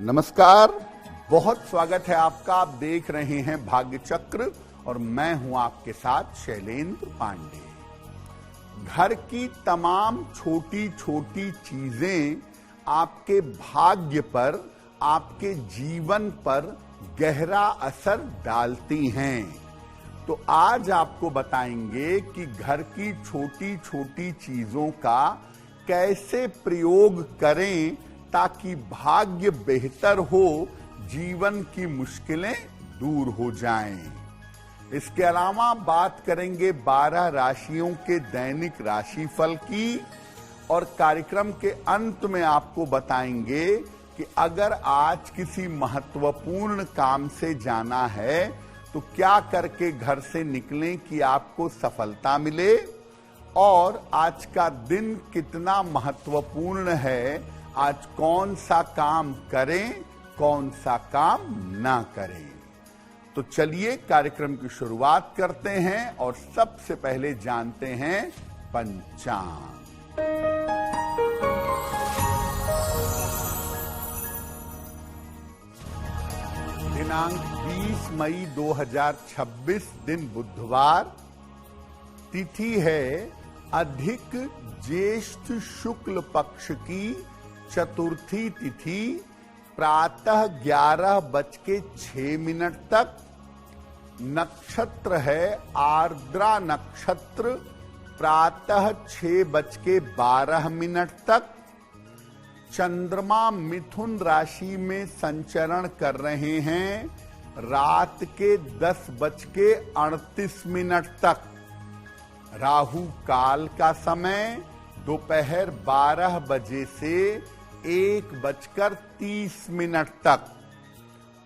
नमस्कार, बहुत स्वागत है आपका। आप देख रहे हैं भाग्य चक्र और मैं हूं आपके साथ शैलेंद्र पांडे। घर की तमाम छोटी छोटी चीजें आपके भाग्य पर, आपके जीवन पर गहरा असर डालती हैं। तो आज आपको बताएंगे कि घर की छोटी छोटी चीजों का कैसे प्रयोग करें ताकि भाग्य बेहतर हो, जीवन की मुश्किलें दूर हो जाएं। इसके अलावा बात करेंगे 12 राशियों के दैनिक राशिफल की और कार्यक्रम के अंत में आपको बताएंगे कि अगर आज किसी महत्वपूर्ण काम से जाना है तो क्या करके घर से निकलें कि आपको सफलता मिले, और आज का दिन कितना महत्वपूर्ण है, आज कौन सा काम करें, कौन सा काम ना करें। तो चलिए कार्यक्रम की शुरुआत करते हैं और सबसे पहले जानते हैं पंचांग। दिनांक 20 मई 2026 दिन बुधवार, तिथि है अधिक ज्येष्ठ शुक्ल पक्ष की चतुर्थी तिथि, प्रातः 11:06 तक। नक्षत्र है आर्द्रा नक्षत्र, प्रातः 6:12 तक। चंद्रमा मिथुन राशि में संचरण कर रहे हैं रात के 10:38 तक। राहु काल का समय दोपहर 12 बजे से 1:30 तक।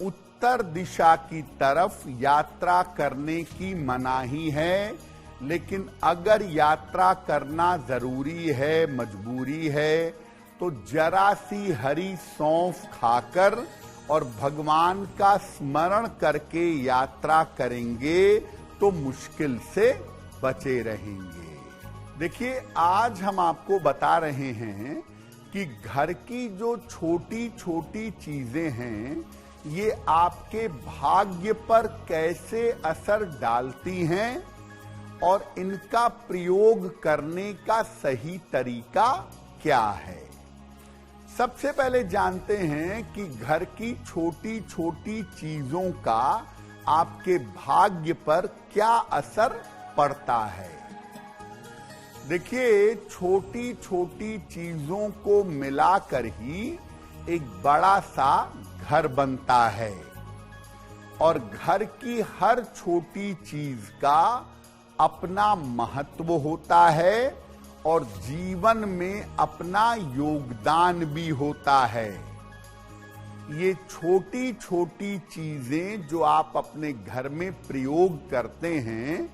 उत्तर दिशा की तरफ यात्रा करने की मनाही है, लेकिन अगर यात्रा करना जरूरी है, मजबूरी है, तो जरा सी हरी सौंफ खाकर और भगवान का स्मरण करके यात्रा करेंगे तो मुश्किल से बचे रहेंगे। देखिए, आज हम आपको बता रहे हैं कि घर की जो छोटी छोटी चीजें हैं ये आपके भाग्य पर कैसे असर डालती हैं और इनका प्रयोग करने का सही तरीका क्या है। सबसे पहले जानते हैं कि घर की छोटी छोटी चीजों का आपके भाग्य पर क्या असर पड़ता है। देखिए, छोटी छोटी चीजों को मिलाकर ही एक बड़ा सा घर बनता है और घर की हर छोटी चीज का अपना महत्व होता है और जीवन में अपना योगदान भी होता है। ये छोटी छोटी चीजें जो आप अपने घर में प्रयोग करते हैं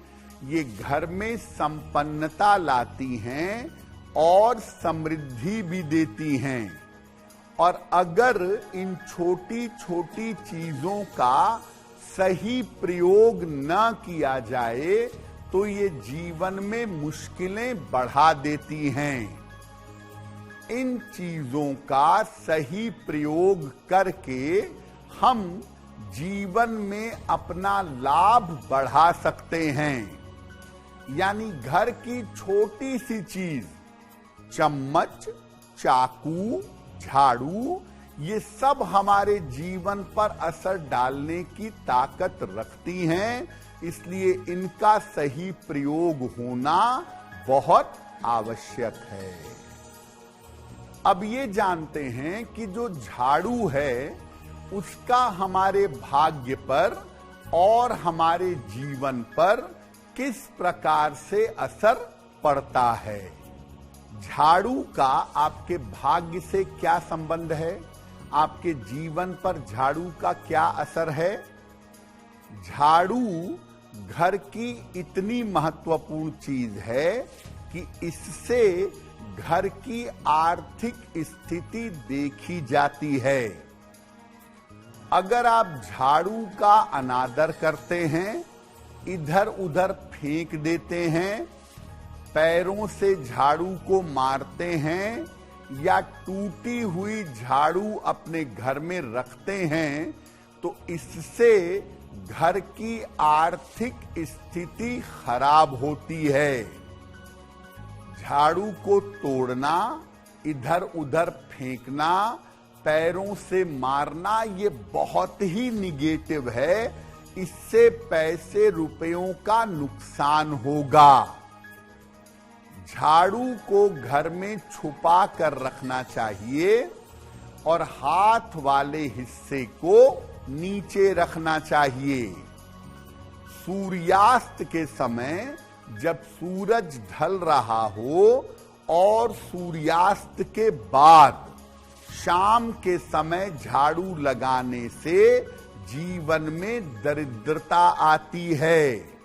ये घर में संपन्नता लाती हैं और समृद्धि भी देती हैं। और अगर इन छोटी छोटी चीजों का सही प्रयोग न किया जाए तो ये जीवन में मुश्किलें बढ़ा देती हैं। इन चीजों का सही प्रयोग करके हम जीवन में अपना लाभ बढ़ा सकते हैं। यानी घर की छोटी सी चीज, चम्मच, चाकू, झाड़ू, ये सब हमारे जीवन पर असर डालने की ताकत रखती हैं, इसलिए इनका सही प्रयोग होना बहुत आवश्यक है। अब ये जानते हैं कि जो झाड़ू है उसका हमारे भाग्य पर और हमारे जीवन पर किस प्रकार से असर पड़ता है। झाड़ू का आपके भाग्य से क्या संबंध है, आपके जीवन पर झाड़ू का क्या असर है। झाड़ू घर की इतनी महत्वपूर्ण चीज है कि इससे घर की आर्थिक स्थिति देखी जाती है। अगर आप झाड़ू का अनादर करते हैं, इधर उधर फेंक देते हैं, पैरों से झाड़ू को मारते हैं या टूटी हुई झाड़ू अपने घर में रखते हैं तो इससे घर की आर्थिक स्थिति खराब होती है। झाड़ू को तोड़ना, इधर उधर फेंकना, पैरों से मारना ये बहुत ही निगेटिव है। इससे पैसे रुपयों का नुकसान होगा। झाड़ू को घर में छुपा कर रखना चाहिए और हाथ वाले हिस्से को नीचे रखना चाहिए। सूर्यास्त के समय जब सूरज ढल रहा हो और सूर्यास्त के बाद शाम के समय झाड़ू लगाने से जीवन में दरिद्रता आती है।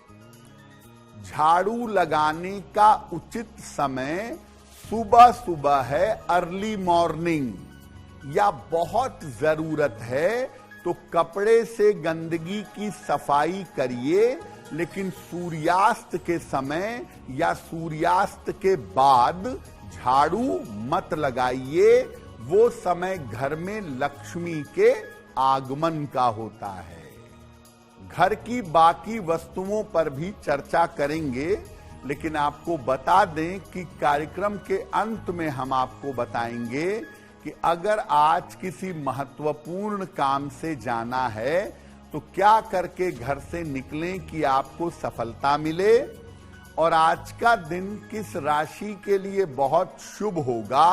झाड़ू लगाने का उचित समय सुबह सुबह है, अर्ली मॉर्निंग, या बहुत जरूरत है तो कपड़े से गंदगी की सफाई करिए, लेकिन सूर्यास्त के समय या सूर्यास्त के बाद झाड़ू मत लगाइए। वो समय घर में लक्ष्मी के आगमन का होता है। घर की बाकी वस्तुओं पर भी चर्चा करेंगे, लेकिन आपको बता दें कि कार्यक्रम के अंत में हम आपको बताएंगे कि अगर आज किसी महत्वपूर्ण काम से जाना है तो क्या करके घर से निकलें कि आपको सफलता मिले, और आज का दिन किस राशि के लिए बहुत शुभ होगा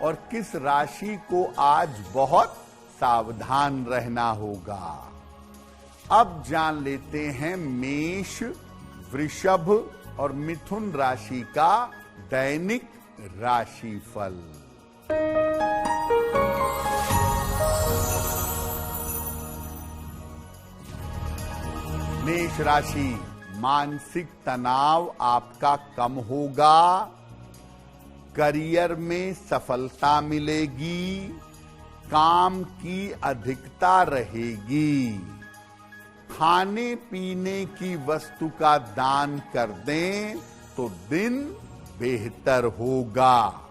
और किस राशि को आज बहुत सावधान रहना होगा। अब जान लेते हैं मेष, वृषभ और मिथुन राशि का दैनिक राशिफल। मेष राशि, मानसिक तनाव आपका कम होगा, करियर में सफलता मिलेगी, काम की अधिकता रहेगी। खाने पीने की वस्तु का दान कर दें तो दिन बेहतर होगा।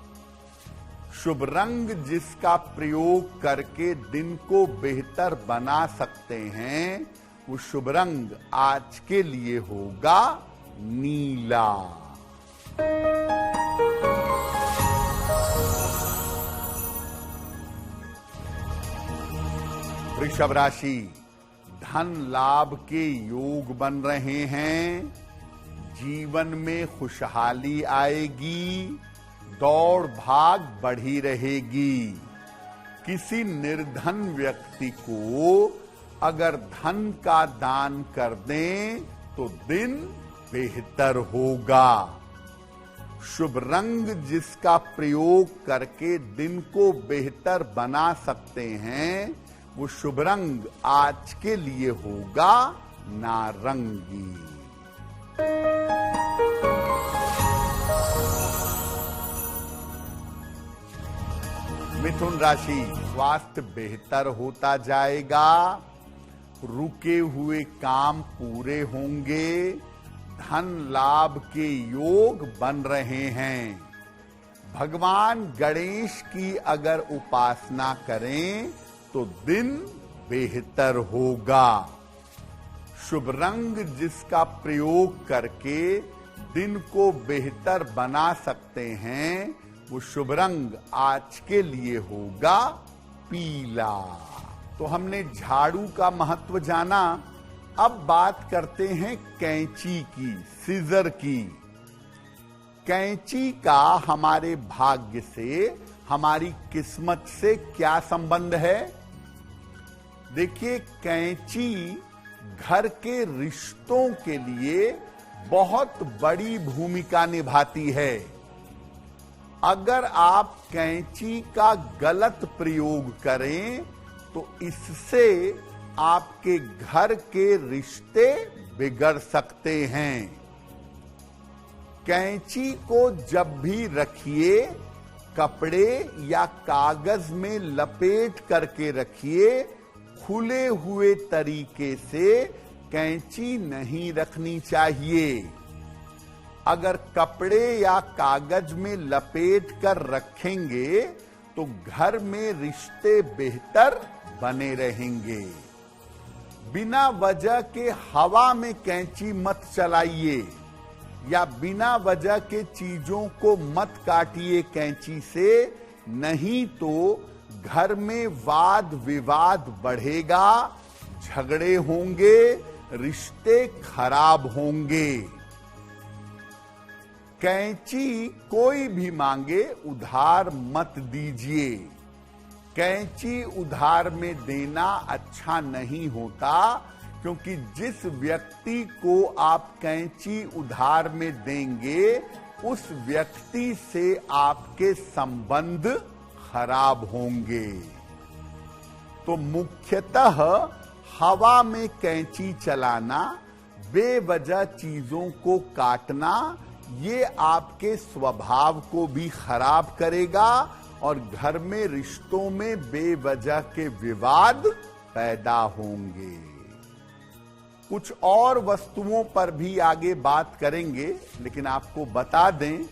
शुभ रंग जिसका प्रयोग करके दिन को बेहतर बना सकते हैं वो शुभ रंग आज के लिए होगा नीला। वृषभ राशि, धन लाभ के योग बन रहे हैं, जीवन में खुशहाली आएगी, दौड़ भाग बढ़ी रहेगी। किसी निर्धन व्यक्ति को अगर धन का दान कर दें तो दिन बेहतर होगा। शुभ रंग जिसका प्रयोग करके दिन को बेहतर बना सकते हैं वो शुभ रंग आज के लिए होगा नारंगी। मिथुन राशि, स्वास्थ्य बेहतर होता जाएगा, रुके हुए काम पूरे होंगे, धन लाभ के योग बन रहे हैं। भगवान गणेश की अगर उपासना करें तो दिन बेहतर होगा। शुभ रंग जिसका प्रयोग करके दिन को बेहतर बना सकते हैं वो शुभ रंग आज के लिए होगा पीला। तो हमने झाड़ू का महत्व जाना, अब बात करते हैं कैंची की, सीजर की। कैंची का हमारे भाग्य से, हमारी किस्मत से क्या संबंध है? देखिए, कैंची घर के रिश्तों के लिए बहुत बड़ी भूमिका निभाती है। अगर आप कैंची का गलत प्रयोग करें तो इससे आपके घर के रिश्ते बिगड़ सकते हैं। कैंची को जब भी रखिए, कपड़े या कागज में लपेट करके रखिए, खुले हुए तरीके से कैंची नहीं रखनी चाहिए। अगर कपड़े या कागज में लपेट कर रखेंगे तो घर में रिश्ते बेहतर बने रहेंगे। बिना वजह के हवा में कैंची मत चलाइए या बिना वजह के चीजों को मत काटिए कैंची से, नहीं तो घर में वाद विवाद बढ़ेगा, झगड़े होंगे, रिश्ते खराब होंगे। कैंची कोई भी मांगे उधार मत दीजिए। कैंची उधार में देना अच्छा नहीं होता, क्योंकि जिस व्यक्ति को आप कैंची उधार में देंगे उस व्यक्ति से आपके संबंध खराब होंगे। तो मुख्यतः हवा में कैंची चलाना, बेवजह चीजों को काटना, ये आपके स्वभाव को भी खराब करेगा और घर में रिश्तों में बेवजह के विवाद पैदा होंगे। कुछ और वस्तुओं पर भी आगे बात करेंगे, लेकिन आपको बता दें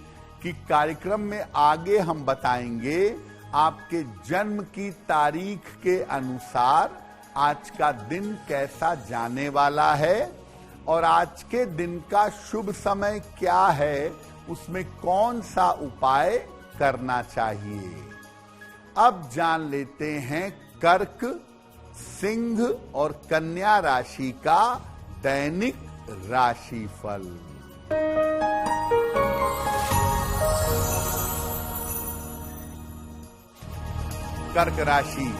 कि कार्यक्रम में आगे हम बताएंगे आपके जन्म की तारीख के अनुसार आज का दिन कैसा जाने वाला है और आज के दिन का शुभ समय क्या है, उसमें कौन सा उपाय करना चाहिए। अब जान लेते हैं कर्क, सिंह और कन्या राशि का दैनिक राशिफल। कर्क राशि,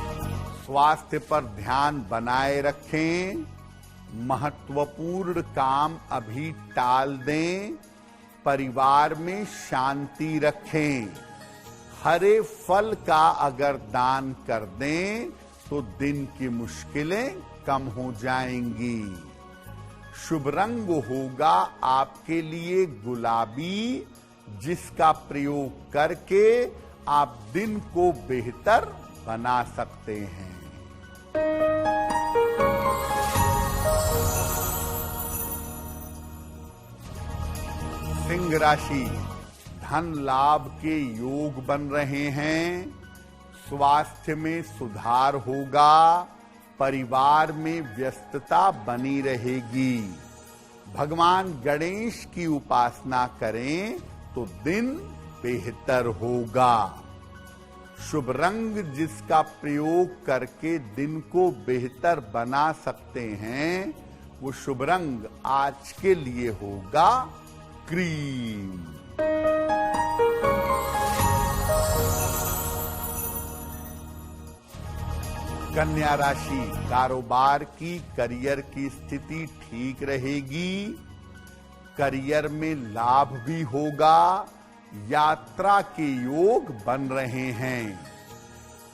स्वास्थ्य पर ध्यान बनाए रखें, महत्वपूर्ण काम अभी टाल दें, परिवार में शांति रखें। हरे फल का अगर दान कर दें तो दिन की मुश्किलें कम हो जाएंगी। शुभ रंग होगा आपके लिए गुलाबी, जिसका प्रयोग करके आप दिन को बेहतर बना सकते हैं। सिंह राशि, धन लाभ के योग बन रहे हैं, स्वास्थ्य में सुधार होगा, परिवार में व्यस्तता बनी रहेगी। भगवान गणेश की उपासना करें तो दिन बेहतर होगा। शुभ रंग जिसका प्रयोग करके दिन को बेहतर बना सकते हैं, वो शुभ रंग आज के लिए होगा क्रीम। कन्या राशि, कारोबार की, करियर की स्थिति ठीक रहेगी, करियर में लाभ भी होगा, यात्रा के योग बन रहे हैं।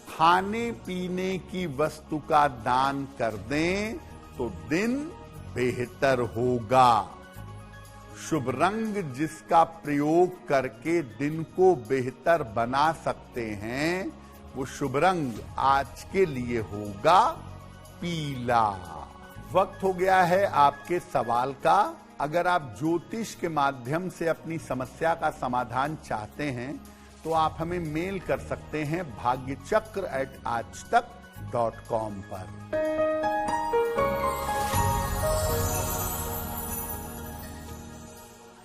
खाने पीने की वस्तु का दान कर दें तो दिन बेहतर होगा। शुभ रंग जिसका प्रयोग करके दिन को बेहतर बना सकते हैं, वो शुभ रंग आज के लिए होगा पीला। वक्त हो गया है आपके सवाल का। अगर आप ज्योतिष के माध्यम से अपनी समस्या का समाधान चाहते हैं तो आप हमें मेल कर सकते हैं bhagyachakra@aajtak.com पर।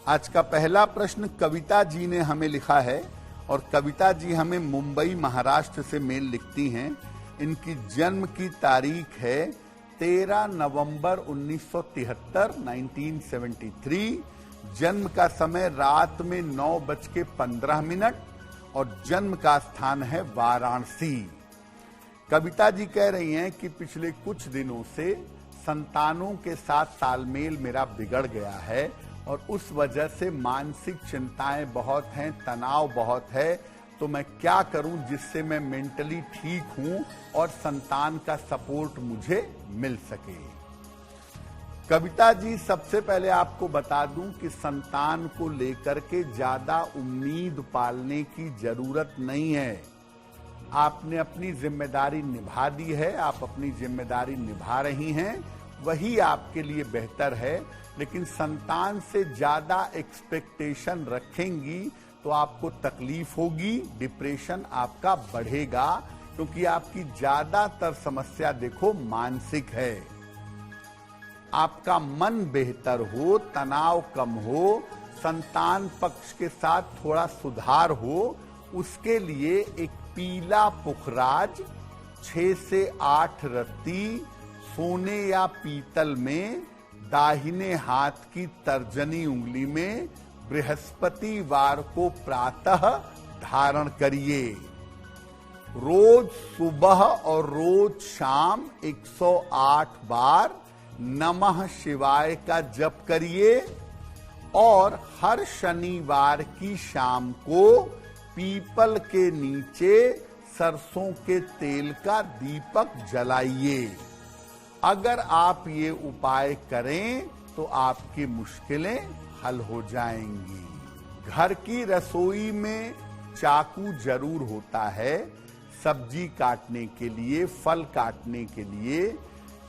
आज का पहला प्रश्न कविता जी ने हमें लिखा है और कविता जी हमें मुंबई महाराष्ट्र से मेल लिखती हैं। इनकी जन्म की तारीख है 13 नवंबर 1973 1973। जन्म का समय रात में 9:15 और जन्म का स्थान है वाराणसी। कविता जी कह रही हैं कि पिछले कुछ दिनों से संतानों के साथ तालमेल मेरा बिगड़ गया है और उस वजह से मानसिक चिंताएं बहुत हैं, तनाव बहुत है। तो मैं क्या करूं जिससे मैं मेंटली ठीक हूं और संतान का सपोर्ट मुझे मिल सके। कविता जी, सबसे पहले आपको बता दूं कि संतान को लेकर के ज्यादा उम्मीद पालने की जरूरत नहीं है। आपने अपनी जिम्मेदारी निभा दी है, आप अपनी जिम्मेदारी निभा रही हैं वही आपके लिए बेहतर है। लेकिन संतान से ज्यादा एक्सपेक्टेशन रखेंगी तो आपको तकलीफ होगी, डिप्रेशन आपका बढ़ेगा, क्योंकि आपकी ज्यादातर समस्या देखो मानसिक है। आपका मन बेहतर हो, तनाव कम हो, संतान पक्ष के साथ थोड़ा सुधार हो, उसके लिए एक पीला पुखराज 6 से 8 रत्ती सोने या पीतल में दाहिने हाथ की तर्जनी उंगली में बृहस्पतिवार को प्रातः धारण करिए। रोज सुबह और रोज शाम 108 बार नमः शिवाय का जप करिए और हर शनिवार की शाम को पीपल के नीचे सरसों के तेल का दीपक जलाइए। अगर आप ये उपाय करें तो आपकी मुश्किलें हल हो जाएंगी। घर की रसोई में चाकू जरूर होता है, सब्जी काटने के लिए, फल काटने के लिए।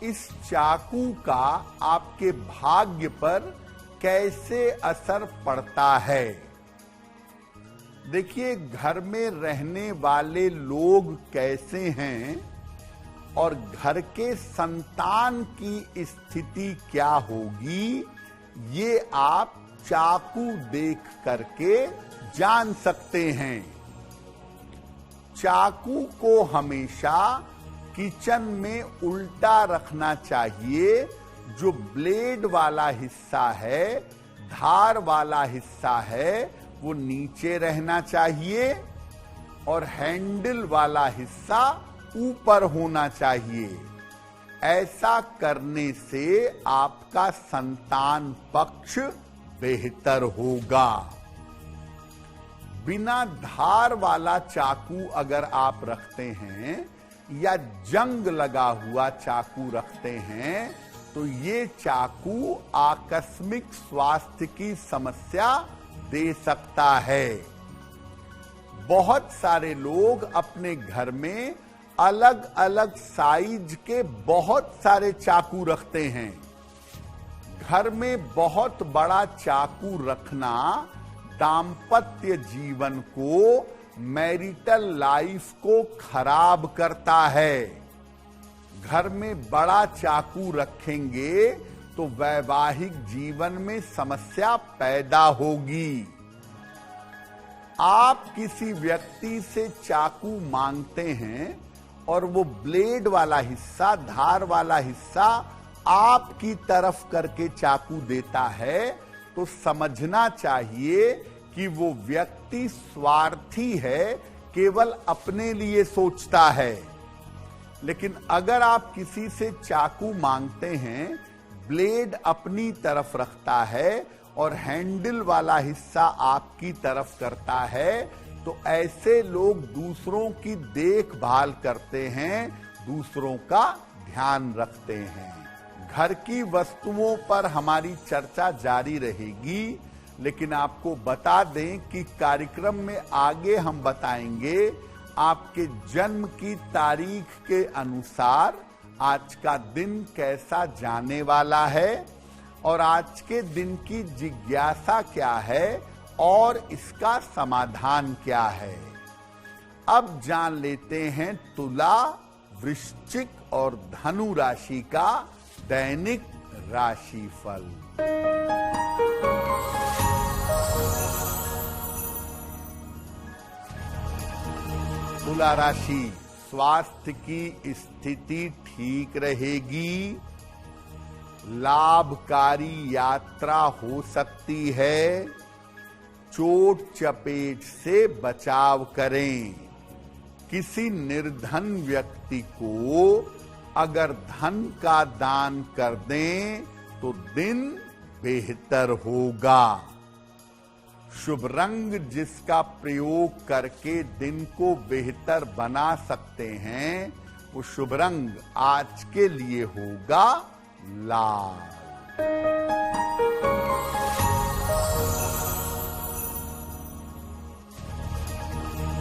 इस चाकू का आपके भाग्य पर कैसे असर पड़ता है? देखिए, घर में रहने वाले लोग कैसे हैं और घर के संतान की स्थिति क्या होगी, ये आप चाकू देख करके जान सकते हैं। चाकू को हमेशा किचन में उल्टा रखना चाहिए। जो ब्लेड वाला हिस्सा है, धार वाला हिस्सा है, वो नीचे रहना चाहिए और हैंडल वाला हिस्सा ऊपर होना चाहिए। ऐसा करने से आपका संतान पक्ष बेहतर होगा। बिना धार वाला चाकू अगर आप रखते हैं या जंग लगा हुआ चाकू रखते हैं तो ये चाकू आकस्मिक स्वास्थ्य की समस्या दे सकता है। बहुत सारे लोग अपने घर में अलग अलग साइज के बहुत सारे चाकू रखते हैं। घर में बहुत बड़ा चाकू रखना दाम्पत्य जीवन को, मैरिटल लाइफ को खराब करता है। घर में बड़ा चाकू रखेंगे तो वैवाहिक जीवन में समस्या पैदा होगी। आप किसी व्यक्ति से चाकू मांगते हैं और वो ब्लेड वाला हिस्सा, धार वाला हिस्सा आपकी तरफ करके चाकू देता है, तो समझना चाहिए कि वो व्यक्ति स्वार्थी है, केवल अपने लिए सोचता है। लेकिन अगर आप किसी से चाकू मांगते हैं, ब्लेड अपनी तरफ रखता है और हैंडल वाला हिस्सा आपकी तरफ करता है, तो ऐसे लोग दूसरों की देखभाल करते हैं, दूसरों का ध्यान रखते हैं। घर की वस्तुओं पर हमारी चर्चा जारी रहेगी, लेकिन आपको बता दें कि कार्यक्रम में आगे हम बताएंगे आपके जन्म की तारीख के अनुसार आज का दिन कैसा जाने वाला है और आज के दिन की जिज्ञासा क्या है और इसका समाधान क्या है। अब जान लेते हैं तुला, वृश्चिक और धनु राशि का दैनिक राशिफल। तुला राशि, स्वास्थ्य की स्थिति ठीक रहेगी। लाभकारी यात्रा हो सकती है। चोट चपेट से बचाव करें। किसी निर्धन व्यक्ति को अगर धन का दान कर दें तो दिन बेहतर होगा। शुभ रंग जिसका प्रयोग करके दिन को बेहतर बना सकते हैं, वो शुभ रंग आज के लिए होगा लाल।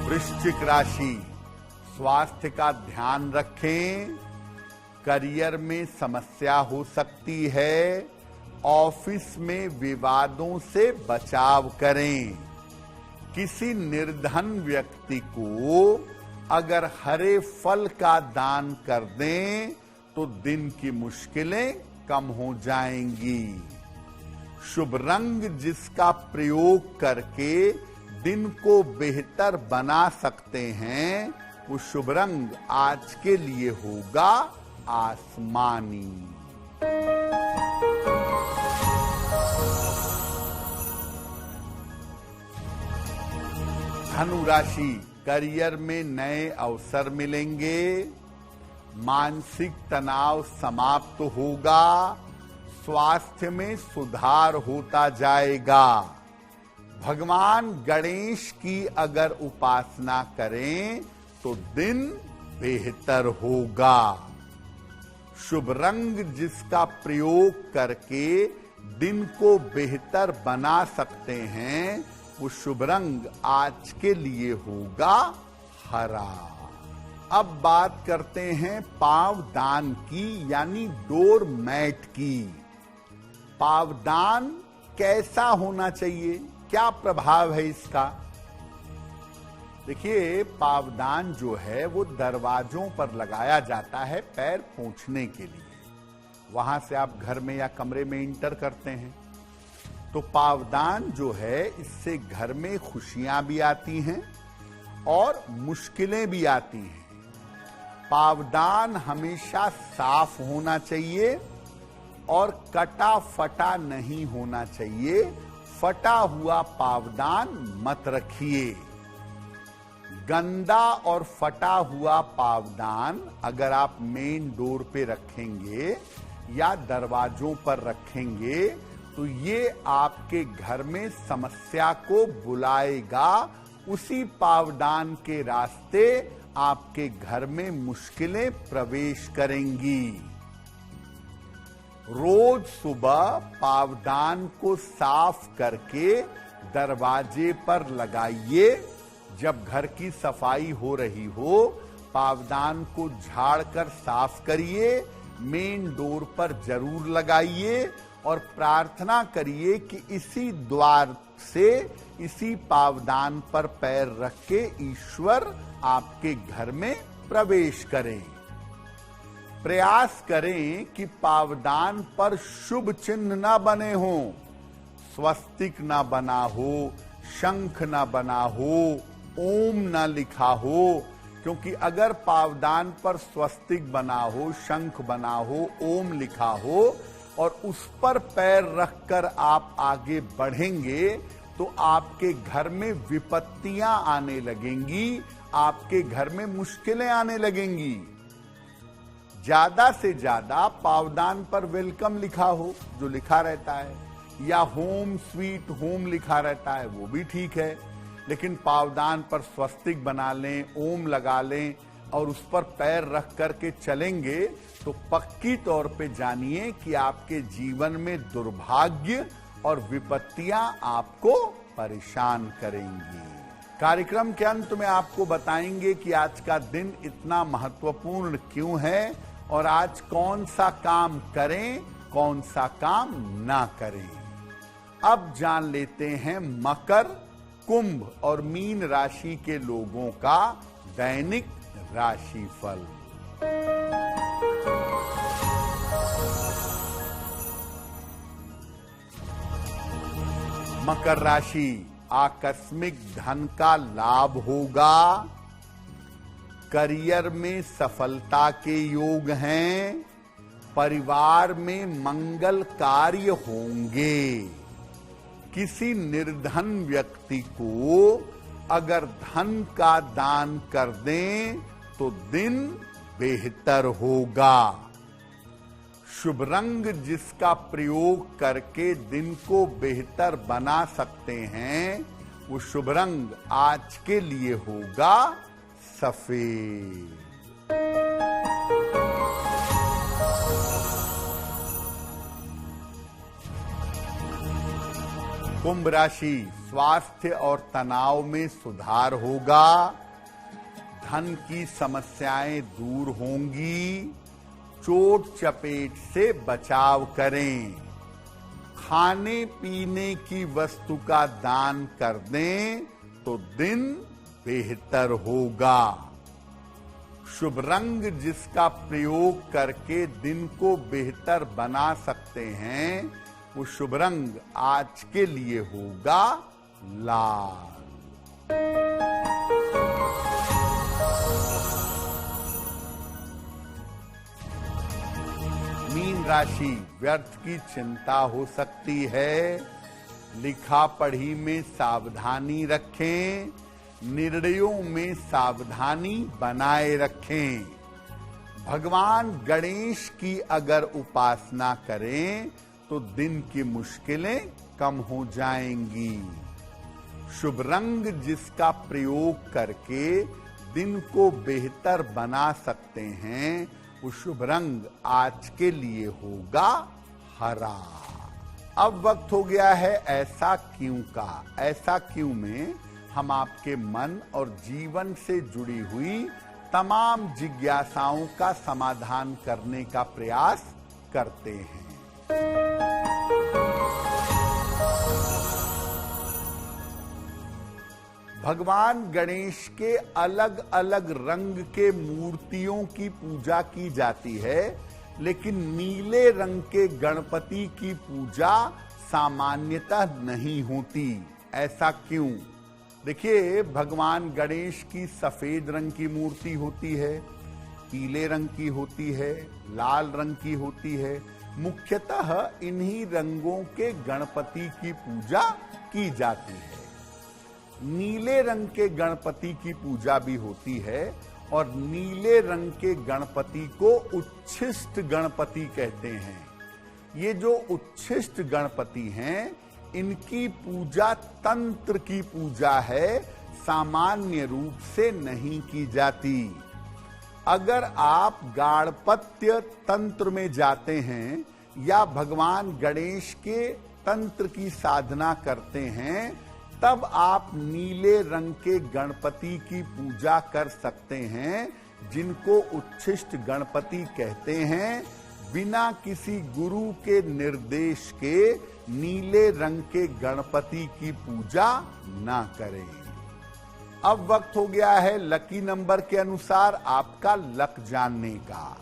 वृश्चिक राशि, स्वास्थ्य का ध्यान रखें। करियर में समस्या हो सकती है। ऑफिस में विवादों से बचाव करें। किसी निर्धन व्यक्ति को अगर हरे फल का दान कर दें तो दिन की मुश्किलें कम हो जाएंगी। शुभ रंग जिसका प्रयोग करके दिन को बेहतर बना सकते हैं, वो शुभ रंग आज के लिए होगा आसमानी। धनु राशि, करियर में नए अवसर मिलेंगे। मानसिक तनाव समाप्त होगा। स्वास्थ्य में सुधार होता जाएगा। भगवान गणेश की अगर उपासना करें तो दिन बेहतर होगा। शुभ रंग जिसका प्रयोग करके दिन को बेहतर बना सकते हैं, वो शुभ रंग आज के लिए होगा हरा। अब बात करते हैं पावदान की, यानी डोर मैट की। पावदान कैसा होना चाहिए, क्या प्रभाव है इसका? देखिए, पावदान जो है वो दरवाजों पर लगाया जाता है पैर पोंछने के लिए। वहां से आप घर में या कमरे में इंटर करते हैं तो पावदान जो है, इससे घर में खुशियां भी आती हैं और मुश्किलें भी आती हैं। पावदान हमेशा साफ होना चाहिए और कटा फटा नहीं होना चाहिए। फटा हुआ पावदान मत रखिए। गंदा और फटा हुआ पावदान अगर आप मेन डोर पे रखेंगे या दरवाजों पर रखेंगे तो ये आपके घर में समस्या को बुलाएगा। उसी पावदान के रास्ते आपके घर में मुश्किलें प्रवेश करेंगी। रोज सुबह पावदान को साफ करके दरवाजे पर लगाइए। जब घर की सफाई हो रही हो, पावदान को झाड़कर साफ करिए, मेन डोर पर जरूर लगाइए और प्रार्थना करिए कि इसी द्वार से, इसी पावदान पर पैर रख के ईश्वर आपके घर में प्रवेश करें। प्रयास करें कि पावदान पर शुभ चिन्ह ना बने हो, स्वस्तिक ना बना हो, शंख ना बना हो, ओम ना लिखा हो। क्योंकि अगर पावदान पर स्वस्तिक बना हो, शंख बना हो, ओम लिखा हो और उस पर पैर रखकर आप आगे बढ़ेंगे तो आपके घर में विपत्तियां आने लगेंगी, आपके घर में मुश्किलें आने लगेंगी। ज्यादा से ज्यादा पावदान पर वेलकम लिखा हो, जो लिखा रहता है, या होम स्वीट होम लिखा रहता है, वो भी ठीक है। लेकिन पावदान पर स्वस्तिक बना लें, ओम लगा लें और उस पर पैर रख करके चलेंगे तो पक्की तौर पे जानिए कि आपके जीवन में दुर्भाग्य और विपत्तियां आपको परेशान करेंगी। कार्यक्रम के अंत में आपको बताएंगे कि आज का दिन इतना महत्वपूर्ण क्यों है और आज कौन सा काम करें, कौन सा काम ना करें। अब जान लेते हैं मकर, कुंभ और मीन राशि के लोगों का दैनिक राशिफल। मकर राशि, आकस्मिक धन का लाभ होगा। करियर में सफलता के योग हैं। परिवार में मंगल कार्य होंगे। किसी निर्धन व्यक्ति को अगर धन का दान कर दें तो दिन बेहतर होगा। शुभ रंग जिसका प्रयोग करके दिन को बेहतर बना सकते हैं, वो शुभ रंग आज के लिए होगा सफेद। कुंभ राशि, स्वास्थ्य और तनाव में सुधार होगा। धन की समस्याएं दूर होंगी। चोट चपेट से बचाव करें। खाने पीने की वस्तु का दान कर दें तो दिन बेहतर होगा। शुभ रंग जिसका प्रयोग करके दिन को बेहतर बना सकते हैं, वो शुभ रंग आज के लिए होगा लाल। मीन राशि, व्यर्थ की चिंता हो सकती है। लिखा पढ़ी में सावधानी रखें। निर्णयों में सावधानी बनाए रखें। भगवान गणेश की अगर उपासना करें तो दिन की मुश्किलें कम हो जाएंगी। शुभ रंग जिसका प्रयोग करके दिन को बेहतर बना सकते हैं, वो शुभ रंग आज के लिए होगा हरा। अब वक्त हो गया है ऐसा क्यों का। ऐसा क्यों में हम आपके मन और जीवन से जुड़ी हुई तमाम जिज्ञासाओं का समाधान करने का प्रयास करते हैं। भगवान गणेश के अलग अलग रंग के मूर्तियों की पूजा की जाती है, लेकिन नीले रंग के गणपति की पूजा सामान्यतः नहीं होती। ऐसा क्यों? देखिए, भगवान गणेश की सफेद रंग की मूर्ति होती है, पीले रंग की होती है, लाल रंग की होती है। मुख्यतः इन्हीं रंगों के गणपति की पूजा की जाती है। नीले रंग के गणपति की पूजा भी होती है और नीले रंग के गणपति को उच्छिष्ट गणपति कहते हैं। ये जो उच्छिष्ट गणपति हैं, इनकी पूजा तंत्र की पूजा है, सामान्य रूप से नहीं की जाती। अगर आप गाणपत्य तंत्र में जाते हैं या भगवान गणेश के तंत्र की साधना करते हैं, तब आप नीले रंग के गणपति की पूजा कर सकते हैं, जिनको उच्छिष्ट गणपति कहते हैं। बिना किसी गुरु के निर्देश के नीले रंग के गणपति की पूजा ना करें। अब वक्त हो गया है लकी नंबर के अनुसार आपका लक जानने का।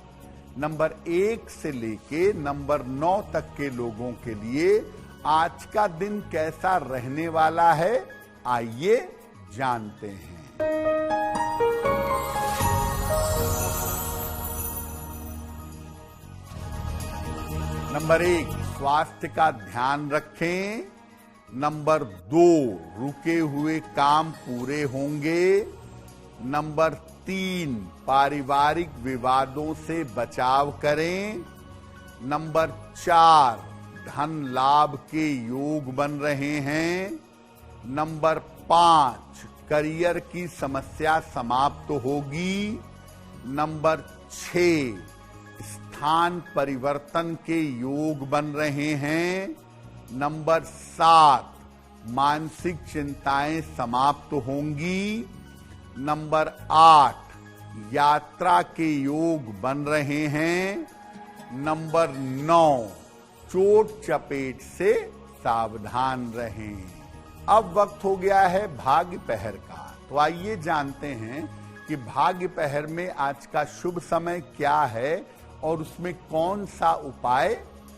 नंबर 1 से लेके नंबर 9 तक के लोगों के लिए आज का दिन कैसा रहने वाला है, आइए जानते हैं। नंबर 1, स्वास्थ्य का ध्यान रखें। नंबर 2, रुके हुए काम पूरे होंगे। नंबर 3, पारिवारिक विवादों से बचाव करें। नंबर 4, धन लाभ के योग बन रहे हैं। नंबर 5, करियर की समस्या समाप्त होगी। नंबर 6, स्थान परिवर्तन के योग बन रहे हैं। नंबर 7, मानसिक चिंताएं समाप्त होंगी। नंबर 8, यात्रा के योग बन रहे हैं। नंबर 9, चोट चपेट से सावधान रहें। अब वक्त हो गया है भाग्य पहर का। तो आइए जानते हैं कि भाग्य पहर में आज का शुभ समय क्या है और उसमें कौन सा उपाय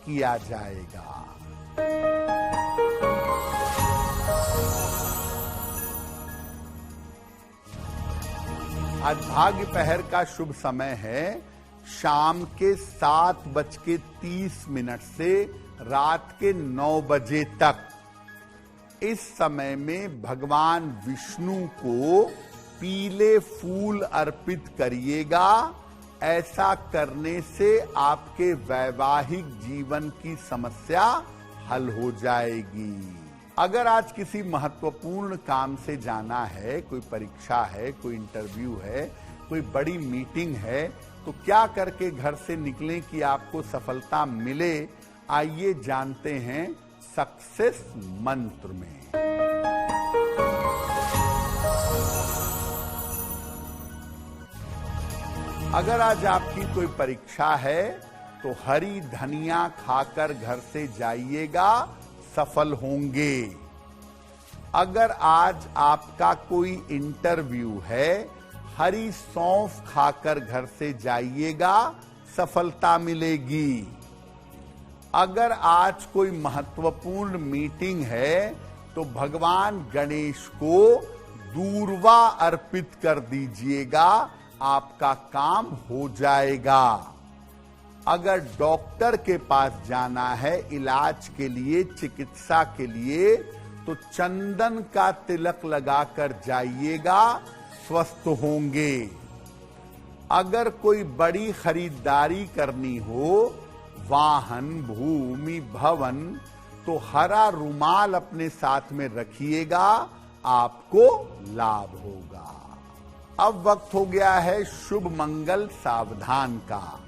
किया जाएगा। आज भाग्य पहर का शुभ समय है शाम के 7:30 से रात के 9 बजे तक। इस समय में भगवान विष्णु को पीले फूल अर्पित करिएगा। ऐसा करने से आपके वैवाहिक जीवन की समस्या हल हो जाएगी। अगर आज किसी महत्वपूर्ण काम से जाना है, कोई परीक्षा है, कोई इंटरव्यू है, कोई बड़ी मीटिंग है, तो क्या करके घर से निकलें कि आपको सफलता मिले, आइए जानते हैं सक्सेस मंत्र में। अगर आज आपकी कोई परीक्षा है तो हरी धनिया खाकर घर से जाइएगा, सफल होंगे। अगर आज आपका कोई इंटरव्यू है, हरी सौंफ खाकर घर से जाइएगा, सफलता मिलेगी। अगर आज कोई महत्वपूर्ण मीटिंग है तो भगवान गणेश को दूर्वा अर्पित कर दीजिएगा, आपका काम हो जाएगा। अगर डॉक्टर के पास जाना है इलाज के लिए, चिकित्सा के लिए, तो चंदन का तिलक लगाकर जाइएगा, स्वस्थ होंगे। अगर कोई बड़ी खरीदारी करनी हो, वाहन, भूमि, भवन, तो हरा रुमाल अपने साथ में रखिएगा, आपको लाभ होगा। अब वक्त हो गया है शुभ मंगल सावधान का।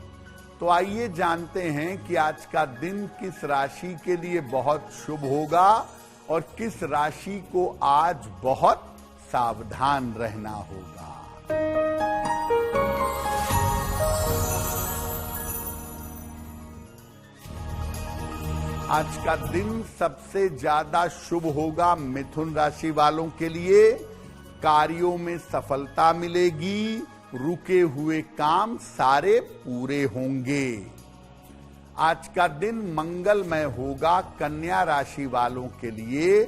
तो आइए जानते हैं कि आज का दिन किस राशि के लिए बहुत शुभ होगा और किस राशि को आज बहुत सावधान रहना होगा। आज का दिन सबसे ज्यादा शुभ होगा मिथुन राशि वालों के लिए। कार्यों में सफलता मिलेगी, रुके हुए काम सारे पूरे होंगे। आज का दिन मंगलमय होगा कन्या राशि वालों के लिए।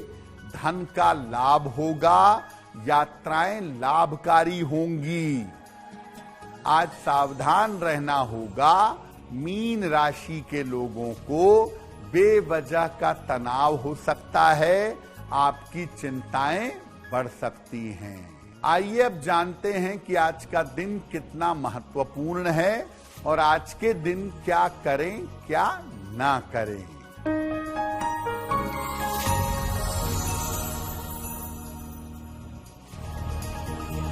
धन का लाभ होगा, यात्राएं लाभकारी होंगी। आज सावधान रहना होगा। मीन राशि के लोगों को बेवजह का तनाव हो सकता है, आपकी चिंताएं बढ़ सकती हैं। आइए अब जानते हैं कि आज का दिन कितना महत्वपूर्ण है और आज के दिन क्या करें क्या ना करें।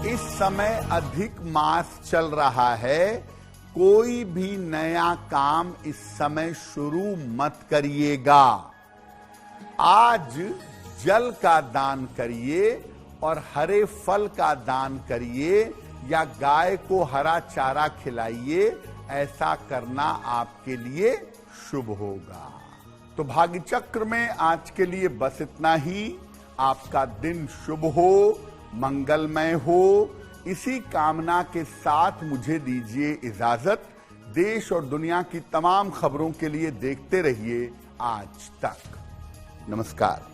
इस समय अधिक मास चल रहा है। कोई भी नया काम इस समय शुरू मत करिएगा। आज जल का दान करिए और हरे फल का दान करिए या गाय को हरा चारा खिलाइए। ऐसा करना आपके लिए शुभ होगा। तो भाग्य चक्र में आज के लिए बस इतना ही। आपका दिन शुभ हो, मंगलमय हो, इसी कामना के साथ मुझे दीजिए इजाजत। देश और दुनिया की तमाम खबरों के लिए देखते रहिए आज तक। नमस्कार।